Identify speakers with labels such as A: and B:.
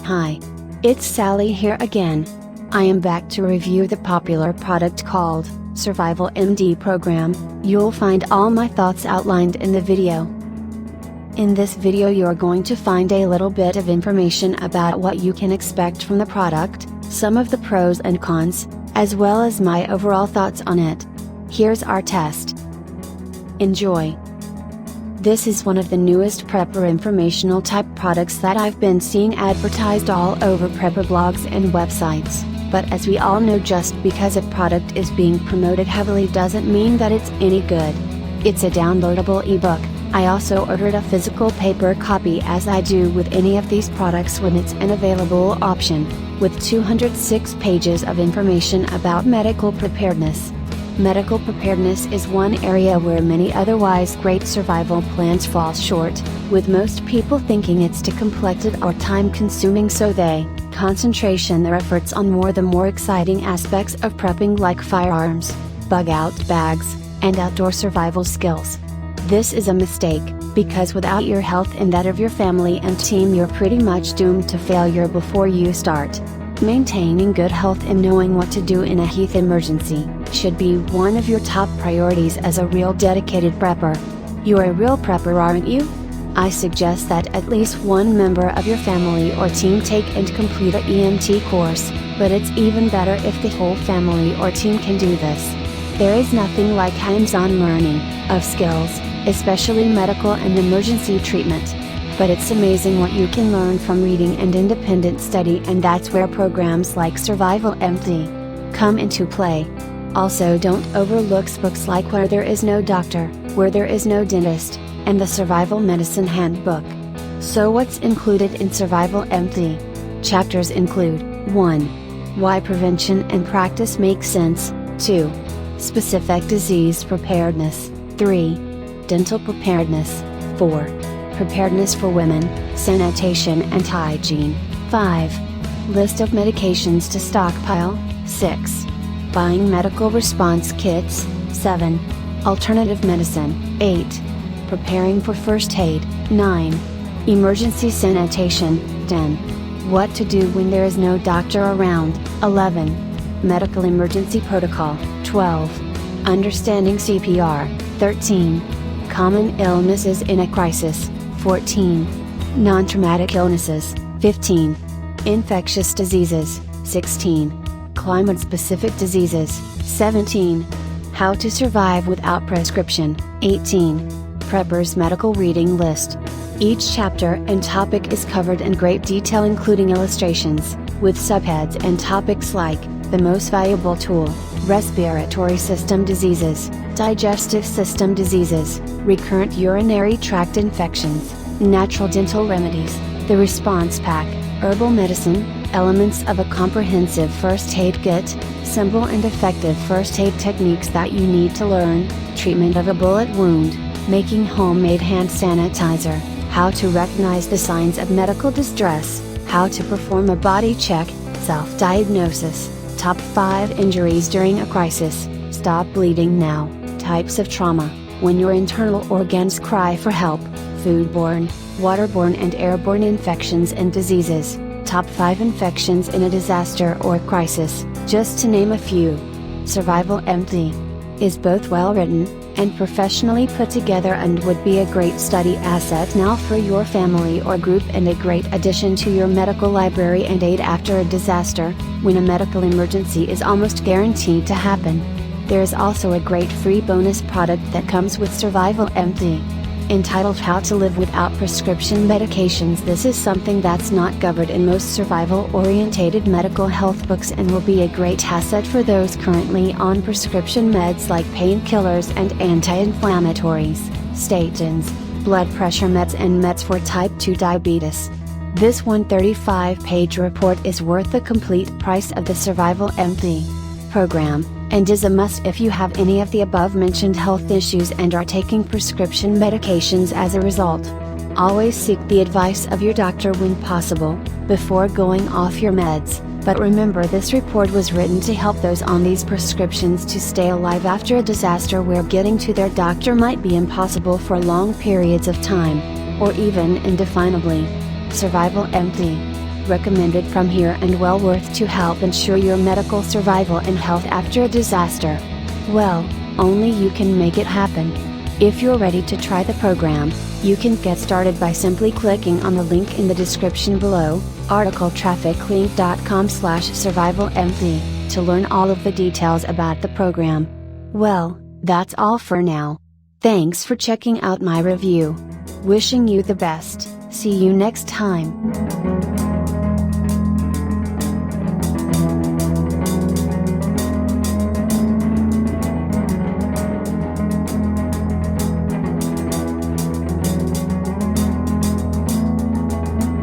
A: Hi. It's Sally here again. I am back to review the popular product called Survival MD program. You'll find all my thoughts outlined in the video. In this video you're going to find a little bit of information about what you can expect from the product, some of the pros and cons, as well as my overall thoughts on it. Here's our test. Enjoy! This is one of the newest prepper informational type products that I've been seeing advertised all over prepper blogs and websites, but as we all know, just because a product is being promoted heavily doesn't mean that it's any good. It's a downloadable ebook. I also ordered a physical paper copy, as I do with any of these products when it's an available option, with 206 pages of information about medical preparedness. Medical preparedness is one area where many otherwise great survival plans fall short, with most people thinking it's too complex or time-consuming, so they concentration their efforts on the more exciting aspects of prepping, like firearms, bug-out bags, and outdoor survival skills. This is a mistake, because without your health and that of your family and team, you're pretty much doomed to failure before you start. Maintaining good health and knowing what to do in a health emergency should be one of your top priorities as a real dedicated prepper. You're a real prepper, aren't you? I suggest that at least one member of your family or team take and complete a EMT course, but it's even better if the whole family or team can do this. There is nothing like hands-on learning of skills, especially medical and emergency treatment. But it's amazing what you can learn from reading and independent study, and that's where programs like Survival MD come into play. Also, don't overlook books like Where There Is No Doctor, Where There Is No Dentist, and the Survival Medicine Handbook. So what's included in Survival MD? Chapters include 1. Why prevention and practice make sense. 2. Specific disease preparedness. 3. Dental preparedness. 4. Preparedness for women, sanitation and hygiene. 5. List of medications to stockpile. 6. Buying medical response kits. 7. Alternative medicine. 8. Preparing for first aid. 9. Emergency sanitation. 10. What to do when there is no doctor around. 11. Medical emergency protocol. 12. Understanding CPR. 13. Common illnesses in a crisis. 14. Non-traumatic illnesses. 15. Infectious diseases. 16. Climate-specific diseases. 17. How to survive without prescription. 18. Prepper's medical reading list. Each chapter and topic is covered in great detail, including illustrations, with subheads and topics like the most valuable tool, respiratory system diseases, digestive system diseases, recurrent urinary tract infections, natural dental remedies, the response pack, herbal medicine, elements of a comprehensive first aid kit, simple and effective first aid techniques that you need to learn, treatment of a bullet wound, making homemade hand sanitizer, how to recognize the signs of medical distress, how to perform a body check, self-diagnosis, top 5 injuries during a crisis, stop bleeding now, types of trauma, when your internal organs cry for help, foodborne, waterborne and airborne infections and diseases, top 5 infections in a disaster or crisis, just to name a few. Survival MD is both well written and professionally put together, and would be a great study asset now for your family or group, and a great addition to your medical library and aid after a disaster, when a medical emergency is almost guaranteed to happen. There is also a great free bonus product that comes with Survival MD, entitled How to Live Without Prescription Medications. This is something that's not covered in most survival-orientated medical health books, and will be a great asset for those currently on prescription meds like painkillers and anti-inflammatories, statins, blood pressure meds and meds for type 2 diabetes. This 135-page report is worth the complete price of the Survival MD program, and is a must if you have any of the above mentioned health issues and are taking prescription medications as a result. Always seek the advice of your doctor when possible, before going off your meds, but remember, this report was written to help those on these prescriptions to stay alive after a disaster where getting to their doctor might be impossible for long periods of time, or even indefinably. Survival MD recommended from here and well worth to help ensure your medical survival and health after a disaster. Well, only you can make it happen. If you're ready to try the program, you can get started by simply clicking on the link in the description below, articletrafficlink.com/survivalmd, to learn all of the details about the program. Well, that's all for now. Thanks for checking out my review. Wishing you the best. See you next time.